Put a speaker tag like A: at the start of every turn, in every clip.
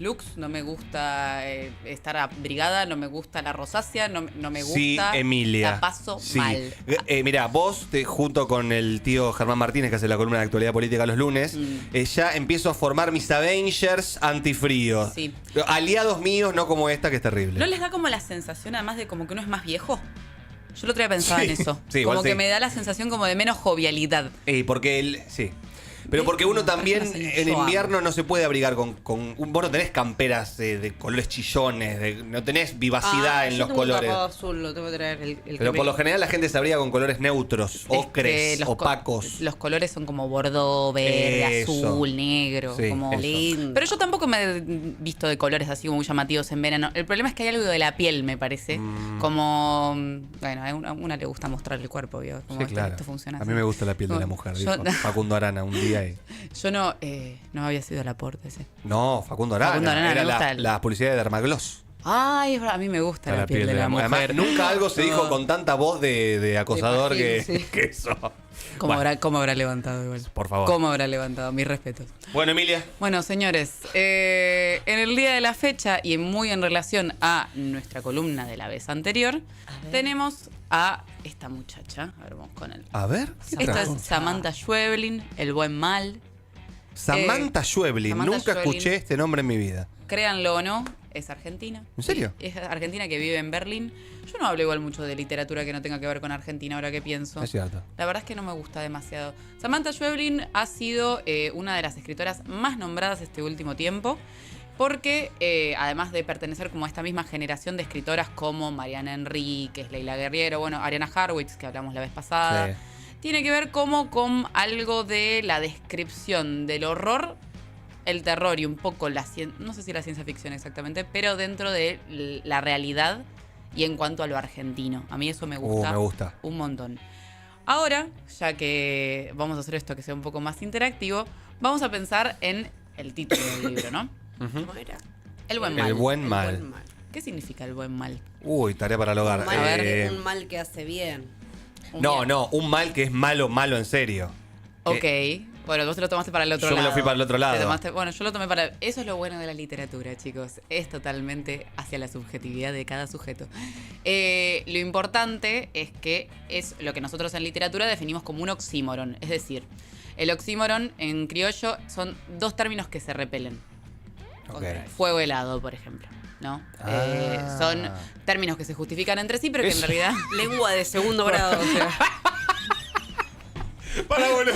A: looks, no me gusta estar abrigada, no me gusta la rosácea, no me gusta.
B: Sí, Emilia.
A: La paso
B: Sí.
A: mal.
B: Mirá, vos, junto con el tío Germán Martínez, que hace la columna de actualidad política los lunes, ya empiezo a formar mis Avengers antifríos.
A: Sí.
B: Aliados míos, no como esta, que es terrible.
A: ¿No les da como la sensación, además de como que uno es más viejo? Yo el otro día pensaba en eso.
B: Sí, igual
A: como que
B: sí.
A: me da la sensación como de menos jovialidad.
B: Porque él, sí. Pero porque uno también en
A: Yo
B: invierno no se puede abrigar con vos no tenés camperas de colores chillones, no tenés vivacidad en
C: yo
B: los
C: tengo un
B: colores.
C: tapado azul, lo tengo que traer.
B: Pero por lo general la gente se abriga con colores neutros,
A: Es que
B: ocres, opacos.
A: los colores son como bordó, verde,
B: Eso.
A: azul, negro.
B: Sí,
A: como
B: eso.
C: lindo.
A: Pero yo tampoco me he visto de colores así como muy llamativos en verano. El problema es que hay algo de la piel, me parece. Como, bueno, a una le gusta mostrar el cuerpo, ¿vio? Como
B: Sí, claro.
A: esto funciona
B: A
A: así.
B: mí me gusta la piel de la mujer, dijo Facundo Arana un día.
A: Yo no había sido el aporte ese.
B: No, Facundo Arana.
A: Facundo Arana,
B: Era
A: me gusta
B: la publicidad de Dermagloss.
A: Ay, es verdad, a mí me gusta la piel de la mujer.
B: Además, nunca algo se dijo con tanta voz de acosador
C: De pajín, sí.
B: que eso.
A: ¿Cómo,
B: Bueno,
A: cómo habrá levantado igual?
B: Por favor.
A: ¿Cómo habrá levantado? Mis respetos.
B: Bueno, Emilia.
A: Bueno, señores, en el día de la fecha y muy en relación a nuestra columna de la vez anterior, tenemos a esta muchacha. A ver, vamos con él.
B: A ver. ¿qué
A: Esta
B: trajo?
A: es Samantha Schweblin, el buen mal.
B: Samantha Schweblin.
A: Samantha
B: Nunca
A: Schweblin.
B: escuché este nombre en mi vida.
A: Créanlo o no, es argentina.
B: ¿En serio?
A: Es argentina que vive en Berlín. Yo no hablo igual mucho de literatura que no tenga que ver con Argentina, ahora que pienso.
B: Es cierto.
A: La verdad es que no me gusta demasiado. Samantha Schweblin ha sido una de las escritoras más nombradas este último tiempo, porque además de pertenecer como a esta misma generación de escritoras como Mariana Enríquez, Leila Guerriero, bueno, Ariana Harwitz, que hablamos la vez pasada,
B: Sí.
A: tiene que ver como con algo de la descripción del horror, el terror y un poco no sé si la ciencia ficción exactamente, pero dentro de la realidad y en cuanto a lo argentino. A mí eso me gusta,
B: Me gusta.
A: un montón. Ahora, ya que vamos a hacer esto que sea un poco más interactivo, vamos a pensar en el título del libro, ¿no?
C: ¿Cómo era?
A: El buen mal.
B: El buen
C: El
B: mal.
C: buen mal.
A: ¿Qué significa el buen mal?
B: Uy, tarea para el hogar.
C: Un mal,
A: A ver.
C: un mal que hace bien.
B: No, un mal que es malo, malo en serio.
A: Ok. Bueno, vos te lo tomaste para el otro
B: Yo
A: lado.
B: me lo fui para el otro lado.
A: Bueno, yo lo tomé para... Eso es lo bueno de la literatura, chicos. Es totalmente hacia la subjetividad de cada sujeto. Lo importante es que es lo que nosotros en literatura definimos como un oxímoron. Es decir, el oxímoron en criollo son dos términos que se repelen.
B: Ok.
A: Fuego helado, por ejemplo. ¿No?
B: Ah.
A: Son términos que se justifican entre sí, pero que en
B: Eso.
A: realidad...
C: Lengua de segundo grado, o sea.
B: Para, boludo.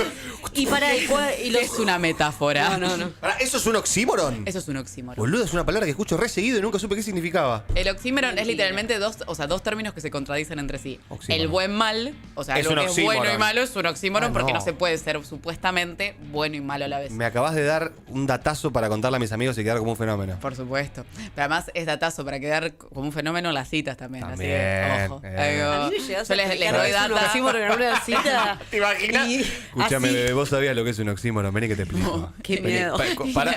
C: Y para y los...
A: Es una metáfora.
C: No.
B: Pará, ¿eso es un oxímoron?
A: Eso es un oxímoron.
B: Boludo, es una palabra que escucho re seguido y nunca supe qué significaba.
A: El oxímoron es
C: Mentira.
A: literalmente dos términos que se contradicen entre sí.
B: Oxímoron.
A: El buen mal, o sea,
B: Es
A: lo
B: un
A: que es bueno
B: oxímoron.
A: y malo es un oxímoron porque
B: no.
A: no se puede ser supuestamente bueno y malo a la vez.
B: Me acabas de dar un datazo para contarle a mis amigos y quedar como un fenómeno.
A: Por supuesto. Pero además es datazo para quedar como un fenómeno las citas también. Así que,
B: También,
A: ojo.
C: A mí me llegas
A: Yo
C: a
A: les
C: explicar
A: doy
C: que es un
A: data.
C: oxímoron en una cita.
B: ¿Te imaginas?
C: Y
B: Escúchame,
C: así.
B: bebé, vos sabías lo que es un oxímoron. Vení que te explico.
C: Qué
B: Vení,
C: miedo.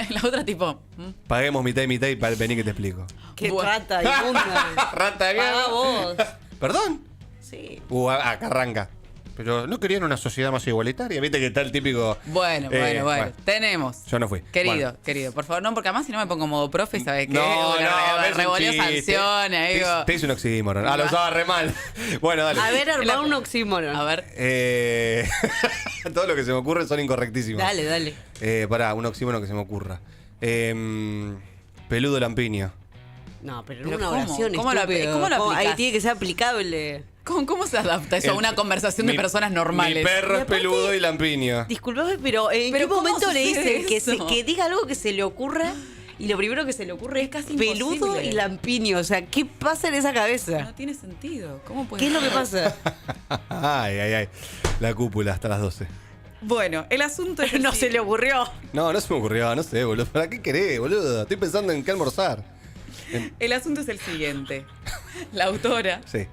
A: La otra tipo...
B: paguemos mitad y mitad y vení que te explico.
C: Qué
A: Bueno.
C: rata inmunda.
B: Rata de
C: Pagá
B: mierda.
C: vos.
B: ¿Perdón?
C: Sí.
B: Acá arranca. Pero no querían una sociedad más igualitaria. Viste que está el típico.
A: Bueno. Tenemos.
B: Yo no fui.
A: Querido, por favor, no, porque además si no me pongo modo profe, ¿sabes qué?
B: No, ves un
A: revolvió
B: chiste.
A: sanciones, digo.
B: Te hice un oxímoron. Lo usaba re mal. Bueno, dale.
C: A ver, armá un oxímoron.
A: A ver,
B: Todo lo que se me ocurre son incorrectísimos.
C: Dale.
B: Pará, un oxímoron que se me ocurra. Peludo lampiño.
C: No, pero en
A: Pero
C: una
A: ¿cómo?
C: oración
A: ¿Cómo lo
C: estúpido.
A: ahí
C: Ahí
A: aplicás?
C: tiene que ser aplicable.
A: ¿Cómo se adapta eso a una conversación de personas normales?
B: Mi perro
C: Y
B: es
C: aparte-
B: peludo y lampiño.
C: Disculpame, pero ¿en
A: ¿Pero
C: qué
A: cómo
C: momento le
A: sucede
C: dicen
A: eso?
C: que diga algo que se le ocurra? Y lo primero que se le ocurre es
A: casi
C: peludo
A: imposible.
C: y lampiño. O sea, ¿qué pasa en esa cabeza?
A: No tiene sentido. ¿Cómo puede
C: ¿Qué es lo que
A: ser?
C: pasa?
B: Ay. La cúpula hasta las 12.
A: Bueno, el asunto es...
C: No se le ocurrió.
B: No se me ocurrió, no sé, boludo. ¿Para qué querés, boludo? Estoy pensando en qué almorzar.
A: El asunto es el siguiente. La autora,
B: Sí.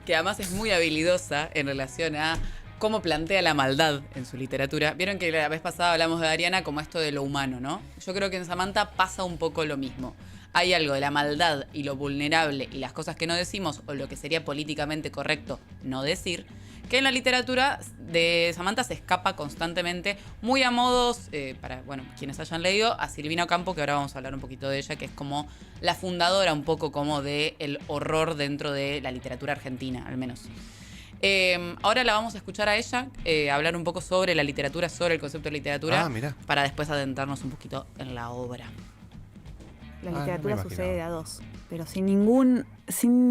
A: que además es muy habilidosa en relación a cómo plantea la maldad en su literatura. Vieron que la vez pasada hablamos de Ariana como esto de lo humano, ¿no? Yo creo que en Samantha pasa un poco lo mismo. Hay algo de la maldad y lo vulnerable y las cosas que no decimos, o lo que sería políticamente correcto no decir, que en la literatura de Samantha se escapa constantemente, muy a modos, para quienes hayan leído, a Silvina Ocampo, que ahora vamos a hablar un poquito de ella, que es como la fundadora un poco como de el horror dentro de la literatura argentina, al menos. Ahora la vamos a escuchar a ella hablar un poco sobre la literatura, sobre el concepto de literatura, para después adentrarnos un poquito en la obra.
D: La literatura sucede de a dos, pero sin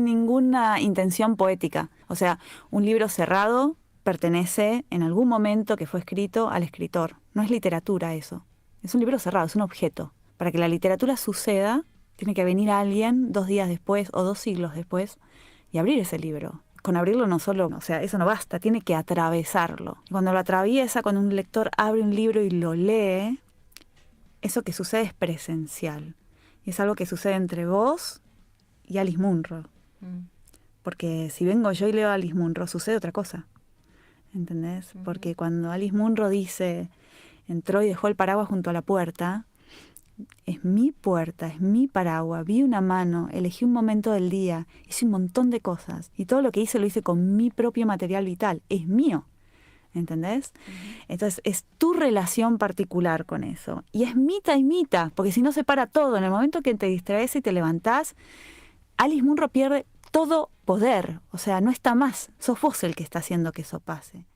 D: ninguna intención poética. O sea, un libro cerrado pertenece en algún momento que fue escrito al escritor. No es literatura eso. Es un libro cerrado, es un objeto. Para que la literatura suceda, tiene que venir alguien 2 días después o 2 siglos después y abrir ese libro. Con abrirlo no solo, o sea, eso no basta, tiene que atravesarlo. Y cuando lo atraviesa, cuando un lector abre un libro y lo lee, eso que sucede es presencial. Y es algo que sucede entre vos y Alice Munro. Porque si vengo yo y leo a Alice Munro, sucede otra cosa. ¿Entendés? Porque cuando Alice Munro dice, entró y dejó el paraguas junto a la puerta, es mi puerta, es mi paraguas, vi una mano, elegí un momento del día, hice un montón de cosas. Y todo lo que hice lo hice con mi propio material vital, es mío. ¿Entendés? Entonces es tu relación particular con eso. Y es mitad y mitad, porque si no se para todo. En el momento que te distraes y te levantás, Alice Munro pierde todo poder. O sea, no está más. Sos vos el que está haciendo que eso pase.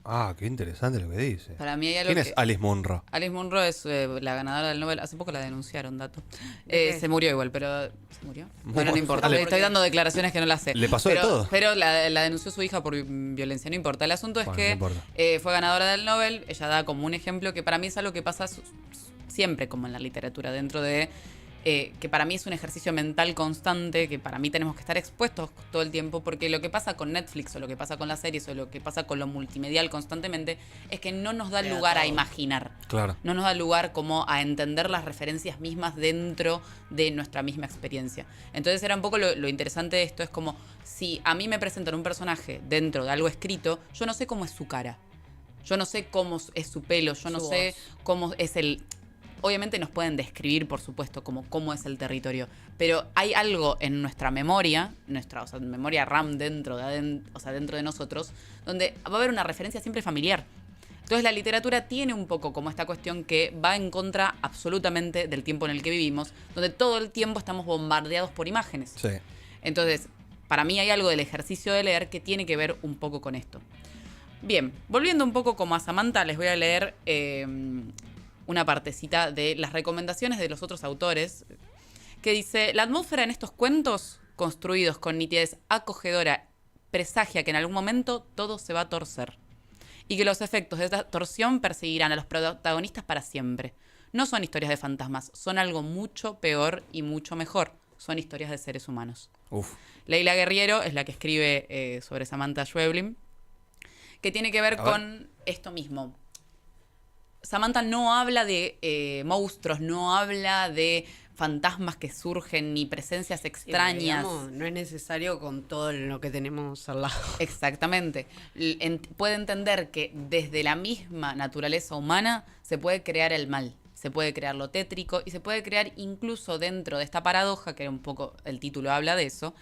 B: Ah, qué interesante lo que dice.
A: Para mí hay algo.
B: ¿Quién es Alice Munro?
A: Alice Munro es la ganadora del Nobel. Hace poco la denunciaron, dato. Se murió igual, pero... ¿Se murió? Bueno, no importa. Estoy dando declaraciones que no las sé.
B: ¿Le pasó de todo?
A: Pero la denunció su hija por violencia. No importa. El asunto es que fue ganadora del Nobel. Ella da como un ejemplo que para mí es algo que pasa siempre como en la literatura. Dentro de... que para mí es un ejercicio mental constante, que para mí tenemos que estar expuestos todo el tiempo, porque lo que pasa con Netflix o lo que pasa con las series o lo que pasa con lo multimedial constantemente es que no nos da lugar a imaginar.
B: Claro.
A: No nos da lugar como a entender las referencias mismas dentro de nuestra misma experiencia. Entonces era un poco lo interesante de esto, es como si a mí me presentan un personaje dentro de algo escrito, yo no sé cómo es su cara, yo no sé cómo es su pelo, yo no sé cómo es el... Obviamente nos pueden describir, por supuesto, como cómo es el territorio, pero hay algo en nuestra memoria, memoria RAM dentro de nosotros, donde va a haber una referencia siempre familiar. Entonces la literatura tiene un poco como esta cuestión que va en contra absolutamente del tiempo en el que vivimos, donde todo el tiempo estamos bombardeados por imágenes.
B: Sí.
A: Entonces, para mí hay algo del ejercicio de leer que tiene que ver un poco con esto. Bien, volviendo un poco como a Samantha, les voy a leer... una partecita de las recomendaciones de los otros autores, que dice: la atmósfera en estos cuentos, construidos con nitidez acogedora, presagia que en algún momento todo se va a torcer, y que los efectos de esta torsión perseguirán a los protagonistas para siempre. No son historias de fantasmas, son algo mucho peor y mucho mejor. Son historias de seres humanos. Leila Guerriero es la que escribe sobre Samantha Schweblin, que tiene que ver con esto mismo. Samantha no habla de monstruos, no habla de fantasmas que surgen ni presencias extrañas.
C: Digamos, no es necesario con todo lo que tenemos al lado.
A: Exactamente. Puede entender que desde la misma naturaleza humana se puede crear el mal, se puede crear lo tétrico y se puede crear incluso dentro de esta paradoja, que un poco el título habla de eso,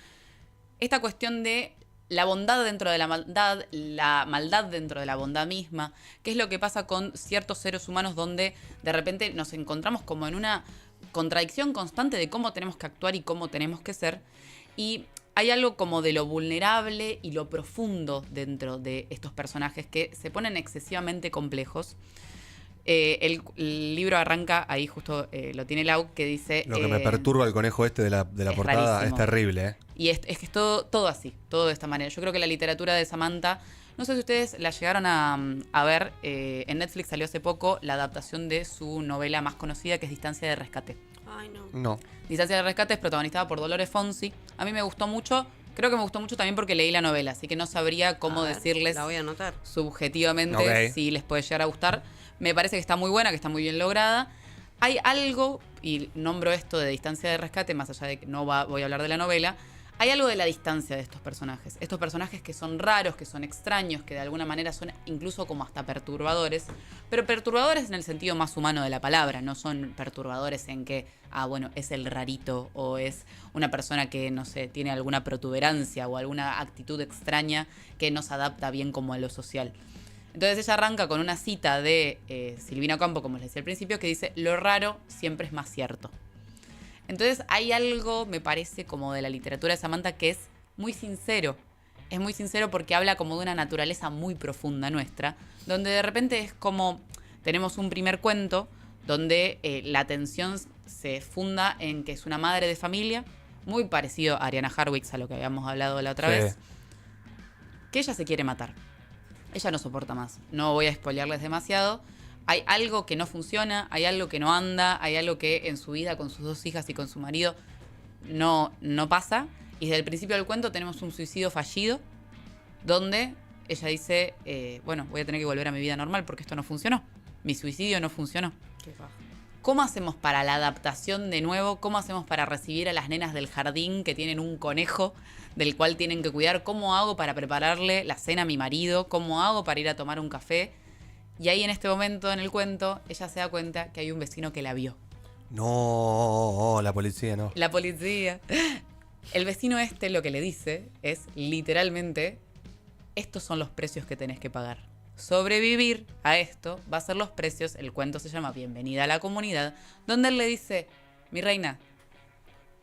A: esta cuestión de la bondad dentro de la maldad dentro de la bondad misma, que es lo que pasa con ciertos seres humanos donde de repente nos encontramos como en una contradicción constante de cómo tenemos que actuar y cómo tenemos que ser. Y hay algo como de lo vulnerable y lo profundo dentro de estos personajes que se ponen excesivamente complejos. El libro arranca, ahí justo lo tiene Lau, que dice...
B: Lo que me perturba el conejo este de la portada rarísimo. Es terrible, ¿eh?
A: Y es que es todo así, todo de esta manera. Yo creo que la literatura de Samantha, no sé si ustedes la llegaron a ver, en Netflix salió hace poco la adaptación de su novela más conocida, que es Distancia de Rescate.
C: Ay, no.
B: No.
A: Distancia de Rescate es protagonizada por Dolores Fonsi. A mí me gustó mucho. Creo que me gustó mucho también porque leí la novela, así que no sabría cómo decirles
C: la voy a anotar.
A: Subjetivamente si les puede llegar a gustar. Me parece que está muy buena, que está muy bien lograda. Hay algo, y nombro esto de Distancia de Rescate, más allá de que no voy a hablar de la novela, hay algo de la distancia de estos personajes. Estos personajes que son raros, que son extraños, que de alguna manera son incluso como hasta perturbadores, pero perturbadores en el sentido más humano de la palabra, no son perturbadores en que, bueno, es el rarito o es una persona que, no sé, tiene alguna protuberancia o alguna actitud extraña que no se adapta bien como a lo social. Entonces ella arranca con una cita de Silvina Ocampo, como les decía al principio, que dice: lo raro siempre es más cierto. Entonces hay algo, me parece, como de la literatura de Samantha que es muy sincero. Es muy sincero porque habla como de una naturaleza muy profunda nuestra, donde de repente es como, tenemos un primer cuento donde la tensión se funda en que es una madre de familia, muy parecido a Ariana Harwitz, a lo que habíamos hablado la otra vez, que ella se quiere matar. Ella no soporta más. No voy a spoilearles demasiado. Hay algo que no funciona, hay algo que no anda, hay algo que en su vida con sus 2 hijas y con su marido no pasa. Y desde el principio del cuento tenemos un suicidio fallido donde ella dice, bueno, voy a tener que volver a mi vida normal porque esto no funcionó. Mi suicidio no funcionó.
C: Qué paja.
A: ¿Cómo hacemos para la adaptación de nuevo? ¿Cómo hacemos para recibir a las nenas del jardín que tienen un conejo del cual tienen que cuidar? ¿Cómo hago para prepararle la cena a mi marido? ¿Cómo hago para ir a tomar un café? Y ahí en este momento en el cuento, ella se da cuenta que hay un vecino que la vio.
B: No, la policía no.
A: La policía. El vecino lo que le dice es literalmente, estos son los precios que tenés que pagar. Sobrevivir a esto va a ser los precios. El cuento se llama Bienvenida a la comunidad, donde él le dice, mi reina,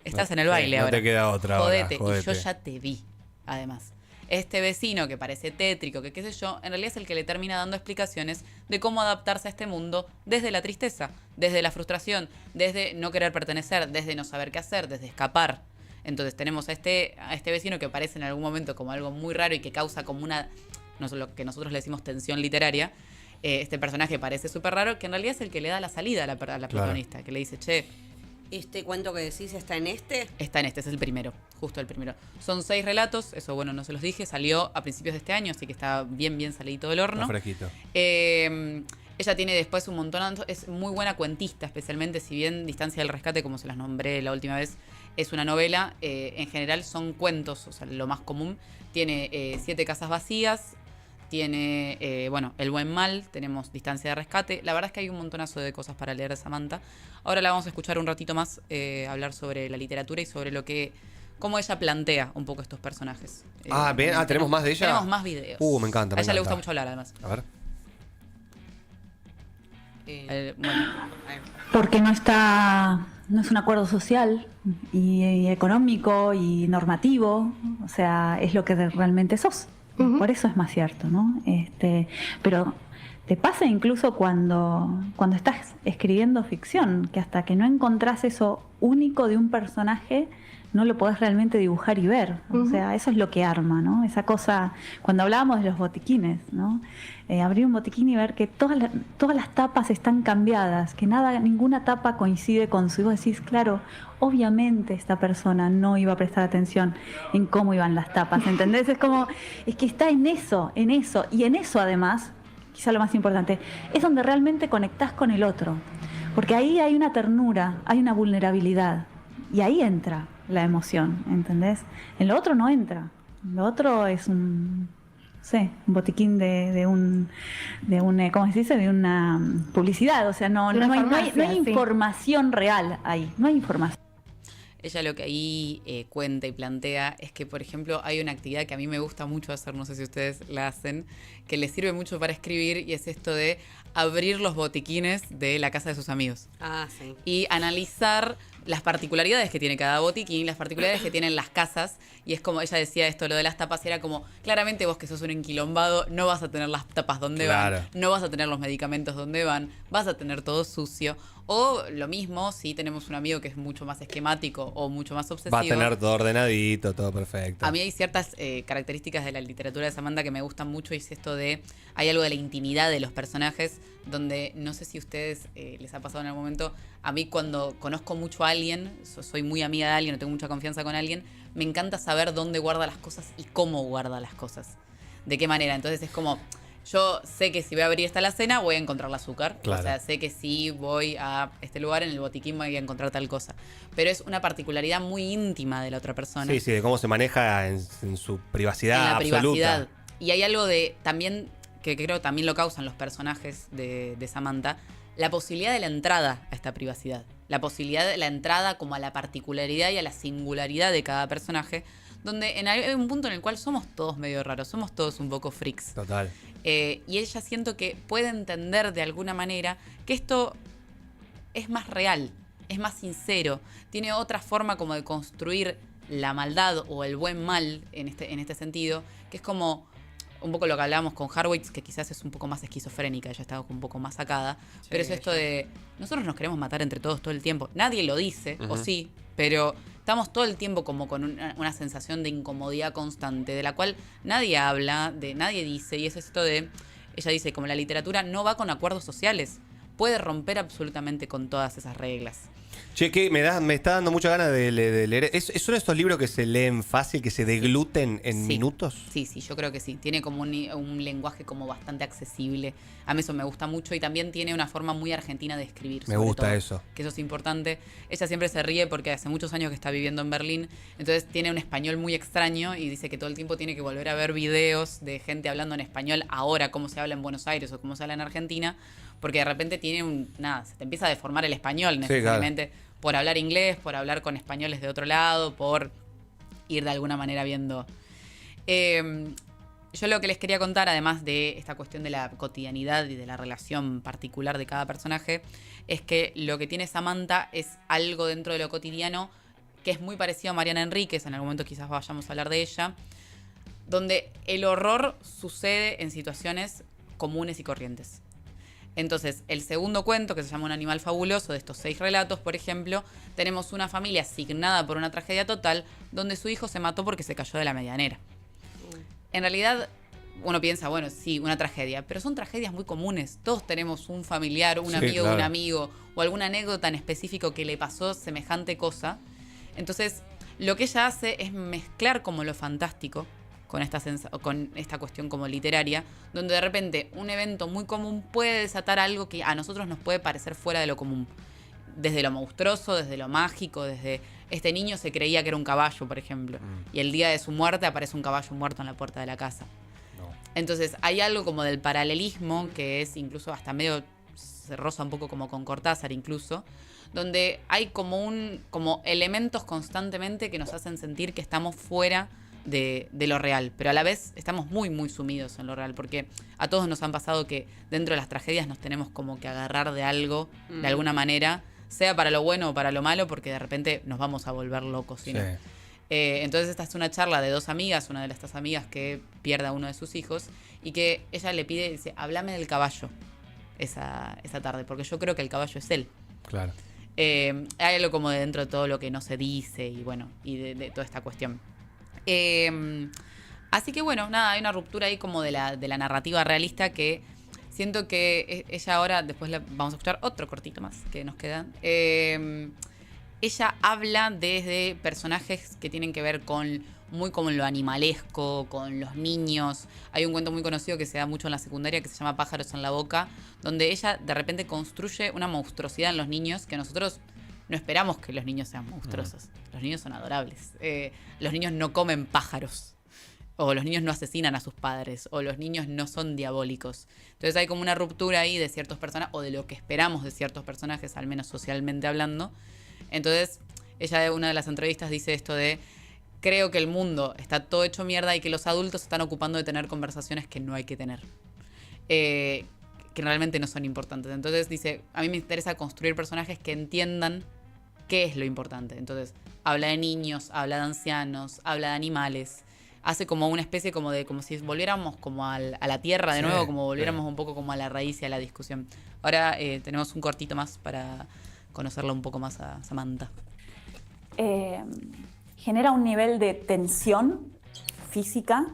A: estás en el baile ahora.
B: No te queda otra
A: Jodete.
B: ahora,
A: Y yo ya te vi, además. Este vecino que parece tétrico, que qué sé yo, en realidad es el que le termina dando explicaciones de cómo adaptarse a este mundo desde la tristeza, desde la frustración, desde no querer pertenecer, desde no saber qué hacer, desde escapar. Entonces tenemos a este vecino que parece en algún momento como algo muy raro y que causa como una, no sé, lo que nosotros le decimos tensión literaria. Este personaje parece súper raro, que en realidad es el que le da la salida a la protagonista, que le dice, che,
E: ¿este cuento que decís está en este?
A: está en este, es el primero, justo el primero. Son 6 relatos, eso bueno, no se los dije, salió a principios de este año, así que está bien salidito del horno.
B: Está fresquito.
A: Ella tiene después un montón, es muy buena cuentista, especialmente si bien Distancia del Rescate, como se las nombré la última vez, es una novela, en general son cuentos, o sea, lo más común. Tiene 7 casas vacías, tiene, bueno, El buen mal, tenemos Distancia de Rescate. La verdad es que hay un montonazo de cosas para leer de Samantha. Ahora la vamos a escuchar un ratito más hablar sobre la literatura y sobre cómo ella plantea un poco estos personajes.
B: ¿tenemos más de ella?
A: Tenemos más videos.
B: Me encanta.
A: A ella le gusta mucho hablar, además.
B: A ver.
A: Bueno,
D: Porque no es un acuerdo social y económico y normativo, o sea, es lo que realmente sos. Por eso es más cierto, ¿no? Pero te pasa incluso cuando estás escribiendo ficción, que hasta que no encontrás eso único de un personaje, no lo podés realmente dibujar y ver. O sea, eso es lo que arma, ¿no? Esa cosa, cuando hablábamos de los botiquines, ¿no? Abrir un botiquín y ver que todas las tapas están cambiadas, que ninguna tapa coincide con su... Y vos decís, claro, obviamente esta persona no iba a prestar atención en cómo iban las tapas, ¿entendés? Es que está en eso, y en eso además, quizá lo más importante, es donde realmente conectás con el otro. Porque ahí hay una ternura, hay una vulnerabilidad, y ahí entra la emoción, ¿entendés? En lo otro no entra. Lo otro es un botiquín de ¿cómo se dice? De una publicidad. O sea, no hay información real ahí. No hay información.
A: Ella lo que ahí cuenta y plantea es que, por ejemplo, hay una actividad que a mí me gusta mucho hacer, no sé si ustedes la hacen, que les sirve mucho para escribir, y es esto de abrir los botiquines de la casa de sus amigos.
E: Ah, sí.
A: Y analizar las particularidades que tiene cada botiquín, las particularidades que tienen las casas. Y es como ella decía esto, lo de las tapas, era como, claramente vos que sos un enquilombado, no vas a tener las tapas donde van, no vas a tener los medicamentos donde van, vas a tener todo sucio. O lo mismo, si tenemos un amigo que es mucho más esquemático o mucho más obsesivo.
B: Va a tener todo ordenadito, todo perfecto.
A: A mí hay ciertas características de la literatura de Samantha que me gustan mucho, y es esto de, hay algo de la intimidad de los personajes, donde no sé si a ustedes les ha pasado en algún momento, a mí cuando conozco mucho a alguien, soy muy amiga de alguien o tengo mucha confianza con alguien, me encanta saber dónde guarda las cosas y cómo guarda las cosas. De qué manera. Entonces es como, yo sé que si voy a abrir esta alacena voy a encontrar el azúcar.
B: Claro.
A: O sea, sé que si voy a este lugar, en el botiquín voy a encontrar tal cosa. Pero es una particularidad muy íntima de la otra persona.
B: Sí, de cómo se maneja en su privacidad
A: En la
B: absoluta.
A: privacidad. Y hay algo de también, que creo también lo causan los personajes de Samantha, la posibilidad de la entrada a esta privacidad. La posibilidad de la entrada como a la particularidad y a la singularidad de cada personaje, donde hay un punto en el cual somos todos medio raros, somos todos un poco freaks.
B: Total.
A: Y ella siento que puede entender de alguna manera que esto es más real, es más sincero, tiene otra forma como de construir la maldad o el buen mal en este sentido, que es como un poco lo que hablábamos con Harwitz, que quizás es un poco más esquizofrénica, ella está un poco más sacada, pero es esto de nosotros nos queremos matar entre todos todo el tiempo. Nadie lo dice, o sí, pero estamos todo el tiempo como con una sensación de incomodidad constante, de la cual nadie habla, nadie dice, y es esto de, ella dice, como la literatura no va con acuerdos sociales, puede romper absolutamente con todas esas reglas.
B: Che, que me está dando mucha ganas de leer. ¿Son estos libros que se leen fácil, que se degluten en
A: Sí.
B: minutos?
A: Sí, yo creo que sí. Tiene como un lenguaje como bastante accesible. A mí eso me gusta mucho y también tiene una forma muy argentina de escribir.
B: Me
A: sobre
B: gusta
A: todo,
B: eso.
A: Que eso es importante. Ella siempre se ríe porque hace muchos años que está viviendo en Berlín, entonces tiene un español muy extraño y dice que todo el tiempo tiene que volver a ver videos de gente hablando en español ahora, cómo se habla en Buenos Aires o cómo se habla en Argentina, porque de repente tiene se te empieza a deformar el español necesariamente. Claro. Por hablar inglés, por hablar con españoles de otro lado, por ir de alguna manera viendo. Yo lo que les quería contar, además de esta cuestión de la cotidianidad y de la relación particular de cada personaje, es que lo que tiene Samantha es algo dentro de lo cotidiano que es muy parecido a Mariana Enríquez, en algún momento quizás vayamos a hablar de ella, donde el horror sucede en situaciones comunes y corrientes. Entonces, el segundo cuento, que se llama Un animal fabuloso, de estos 6 relatos, por ejemplo, tenemos una familia asignada por una tragedia total, donde su hijo se mató porque se cayó de la medianera. En realidad, uno piensa, bueno, sí, una tragedia, pero son tragedias muy comunes. Todos tenemos un familiar, un amigo de un amigo, o alguna anécdota en específico que le pasó semejante cosa. Entonces, lo que ella hace es mezclar como lo fantástico con esta cuestión como literaria, donde de repente un evento muy común puede desatar algo que a nosotros nos puede parecer fuera de lo común. Desde lo monstruoso, desde lo mágico, desde este niño se creía que era un caballo, por ejemplo, y el día de su muerte aparece un caballo muerto en la puerta de la casa. No. Entonces hay algo como del paralelismo, que es incluso hasta medio, se roza un poco como con Cortázar incluso, donde hay como elementos constantemente que nos hacen sentir que estamos fuera de lo real, pero a la vez estamos muy, muy sumidos en lo real, porque a todos nos han pasado que dentro de las tragedias nos tenemos como que agarrar de algo, de alguna manera, sea para lo bueno o para lo malo, porque de repente nos vamos a volver locos. ¿Sí? Entonces esta es una charla de 2 amigas, una de estas amigas que pierde a uno de sus hijos, y que ella le pide, dice, háblame del caballo esa tarde, porque yo creo que el caballo es él.
B: Claro.
A: Hay algo como de dentro de todo lo que no se dice, y bueno, y de toda esta cuestión. Así que bueno, nada, hay una ruptura ahí como de la narrativa realista que siento que ella ahora, después vamos a escuchar otro cortito más que nos queda. Ella habla desde personajes que tienen que ver con lo animalesco, con los niños. Hay un cuento muy conocido que se da mucho en la secundaria que se llama Pájaros en la boca, donde ella de repente construye una monstruosidad en los niños que nosotros no esperamos que los niños sean monstruosos. Los niños son adorables. Los niños no comen pájaros. O los niños no asesinan a sus padres. O los niños no son diabólicos. Entonces hay como una ruptura ahí de ciertos personajes, o de lo que esperamos de ciertos personajes, al menos socialmente hablando. Entonces, ella en una de las entrevistas dice esto de: creo que el mundo está todo hecho mierda y que los adultos se están ocupando de tener conversaciones que no hay que tener. Que realmente no son importantes. Entonces dice, a mí me interesa construir personajes que entiendan qué es lo importante. Entonces, habla de niños, habla de ancianos, habla de animales. Hace como una especie como si volviéramos como a la tierra de nuevo, como volviéramos un poco como a la raíz y a la discusión. Ahora tenemos un cortito más para conocerla un poco más a Samantha.
D: Genera un nivel de tensión física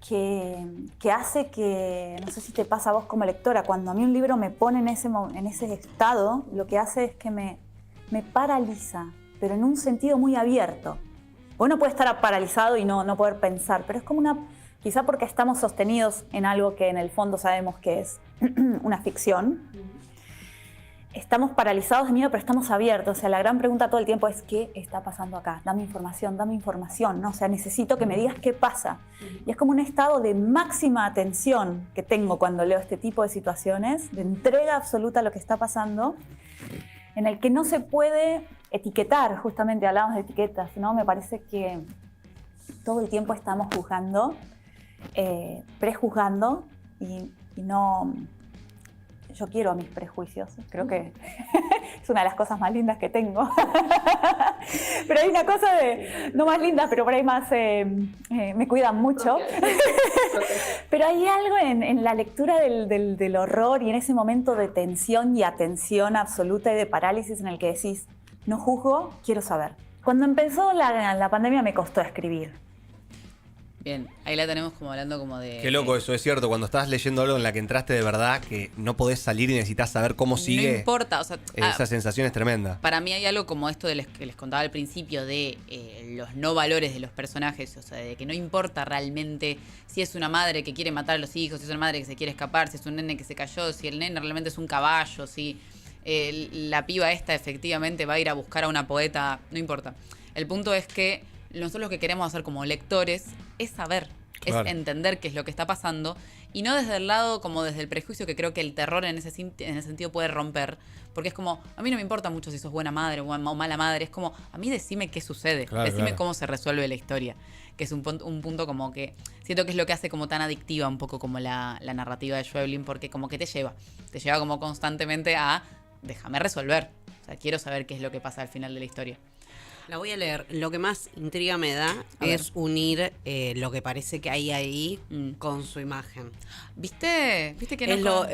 D: que hace que, no sé si te pasa a vos como lectora, cuando a mí un libro me pone en ese estado, lo que hace es que me paraliza, pero en un sentido muy abierto. Uno puede estar paralizado y no poder pensar, pero es como quizá porque estamos sostenidos en algo que en el fondo sabemos que es una ficción. Estamos paralizados de miedo, pero estamos abiertos. O sea, la gran pregunta todo el tiempo es ¿qué está pasando acá? Dame información, ¿no? O sea, necesito que me digas qué pasa. Y es como un estado de máxima atención que tengo cuando leo este tipo de situaciones, de entrega absoluta a lo que está pasando, en el que no se puede etiquetar, justamente hablamos de etiquetas, ¿no? Me parece que todo el tiempo estamos juzgando, prejuzgando y no... Yo quiero a mis prejuicios, creo que es una de las cosas más lindas que tengo. Pero hay una cosa no más linda, pero por ahí más me cuidan mucho. Pero hay algo en la lectura del horror y en ese momento de tensión y atención absoluta y de parálisis en el que decís, no juzgo, quiero saber. Cuando empezó la pandemia me costó escribir.
A: Bien, ahí la tenemos como hablando como de...
B: Qué loco eso, es cierto. Cuando estás leyendo algo en la que entraste de verdad, que no podés salir y necesitas saber cómo sigue.
A: No importa, o sea...
B: Esa sensación es tremenda.
A: Para mí hay algo como esto que les contaba al principio de los no valores de los personajes, o sea, de que no importa realmente si es una madre que quiere matar a los hijos, si es una madre que se quiere escapar, si es un nene que se cayó, si el nene realmente es un caballo, si la piba esta efectivamente va a ir a buscar a una poeta, no importa. El punto es que nosotros lo que queremos hacer como lectores es saber,
B: claro,
A: es entender qué es lo que está pasando y no desde el lado como desde el prejuicio que creo que el terror en ese sentido puede romper, porque es como, a mí no me importa mucho si sos buena madre o mala madre, es como, a mí decime qué sucede,
B: claro,
A: decime
B: claro,
A: cómo se resuelve la historia, que es un punto como que siento que es lo que hace como tan adictiva un poco como la narrativa de Schweblin, porque como que te lleva como constantemente a déjame resolver, o sea, quiero saber qué es lo que pasa al final de la historia.
E: La voy a leer. Lo que más intriga me da es unir lo que parece que hay ahí con su imagen.
A: ¿Viste que
E: Es
A: no?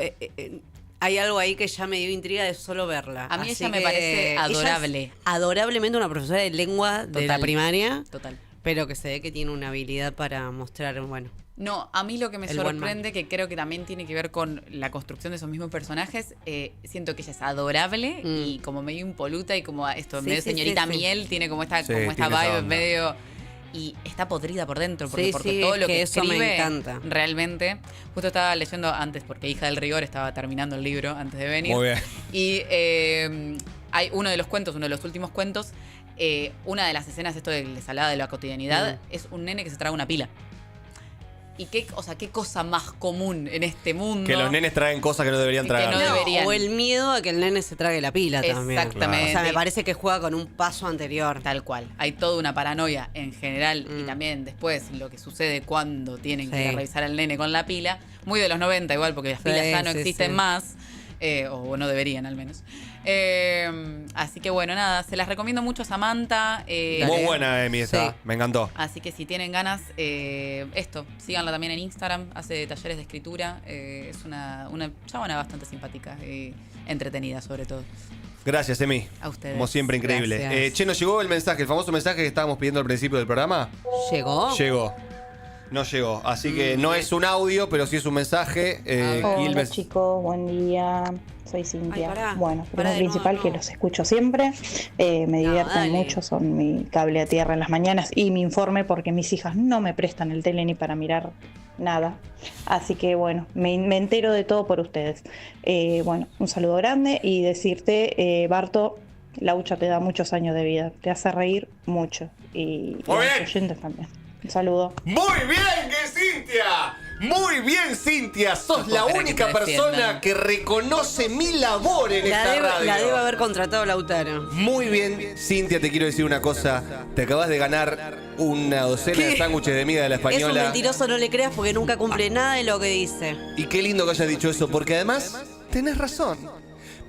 E: hay algo ahí que ya me dio intriga de solo verla.
A: A mí
E: Así
A: ella me
E: que
A: parece adorable.
E: ella es adorablemente una profesora de lengua de la primaria.
A: Total.
E: Pero que se ve que tiene una habilidad para mostrar, bueno.
A: No, a mí lo que me
E: El buen
A: sorprende, que creo que también tiene que ver con la construcción de esos mismos personajes, siento que ella es adorable y como medio impoluta y como esto,
E: Sí,
A: medio
E: sí,
A: señorita
E: sí, sí.
A: miel, tiene como esta,
B: Sí,
A: como esta
B: tiene esa
A: vibe
B: onda.
A: medio... Y está podrida por dentro, porque,
E: Sí,
A: porque
E: sí,
A: todo
E: es
A: lo
E: que
A: que
E: eso me
A: escribe
E: encanta.
A: realmente... Justo estaba leyendo antes, porque Hija del Rigor estaba terminando el libro antes de venir.
B: Muy bien.
A: Y hay uno de los cuentos, uno de los últimos cuentos, una de las escenas, esto de les hablaba de la cotidianidad, es un nene que se traga una pila. Y qué cosa más común en este mundo.
B: Que los nenes traen cosas que no deberían
A: Que
B: traer.
A: no deberían.
E: O el miedo a que el nene se trague la pila también.
A: Exactamente.
E: O sea, me parece que juega con un paso anterior.
A: Tal cual. Hay toda una paranoia en general y también después lo que sucede cuando tienen que ir a
E: Sí.
A: revisar al nene con la pila. Muy de los 90 igual, porque las pilas ya no
E: sí,
A: existen
E: sí.
A: más. O no deberían al menos. Así que bueno, nada, se las recomiendo mucho a Samantha.
B: Muy buena, Emi, esta.
E: Sí.
B: Me encantó.
A: Así que si tienen ganas, síganla también en Instagram, hace talleres de escritura. Es una chabona bastante simpática y entretenida sobre todo.
B: Gracias, Emi.
A: A ustedes.
B: Como siempre, increíble.
E: Gracias.
B: Che, nos llegó el mensaje, el famoso mensaje que estábamos pidiendo al principio del programa.
E: ¿Llegó?
B: Llegó. No llegó. Así que no es un audio, pero sí es un mensaje.
F: Hola
B: Quilmes.
F: chicos, buen día. Soy Cintia.
E: Ay, pará.
F: Bueno,
E: Pará
F: primero
E: de
F: principal
E: nuevo, no.
F: que los escucho siempre. Me divierten
E: dale.
F: mucho, son mi cable a tierra en las mañanas y mi informe porque mis hijas no me prestan el tele ni para mirar nada. Así que bueno, me entero de todo por ustedes. Bueno, un saludo grande y decirte, Barto, Laucha te da muchos años de vida. Te hace reír mucho. Y
B: Muy
F: a
B: bien.
F: los oyentes también. Un saludo.
B: Muy bien, que Cintia. Muy bien, Cintia. Sos
A: No
B: la
A: puedo creer
B: única
A: que te
B: persona
A: defiendan.
B: que reconoce mi labor en esta radio.
E: La debe haber contratado Lautaro.
B: Muy bien, Cintia, te quiero decir una cosa. Te acabas de ganar una docena de
E: ¿Qué?
B: sándwiches de miga de la
E: Es un
B: española.
E: mentiroso, no le creas porque nunca cumple nada de lo que dice.
B: Y qué lindo que hayas dicho eso, porque además tenés razón.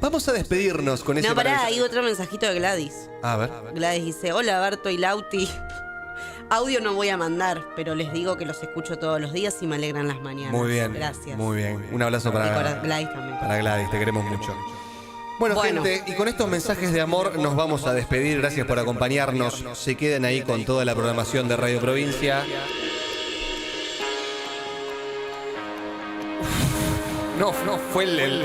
B: Vamos a despedirnos con ese
E: No, pará, hay
B: maravilloso-
E: otro mensajito de Gladys.
B: A ver.
E: Gladys dice, hola Barto y Lauti. Audio no voy a mandar, pero les digo que los escucho todos los días y me alegran las mañanas.
B: Muy bien.
E: Gracias.
B: Muy bien. Un abrazo
E: Y para
B: para
E: Gladys también.
B: Gladys, te queremos mucho. Bueno,
E: Bueno.
B: gente, y con estos mensajes de amor nos vamos a despedir. Gracias por acompañarnos. Se quedan ahí con toda la programación de Radio Provincia. No, fue el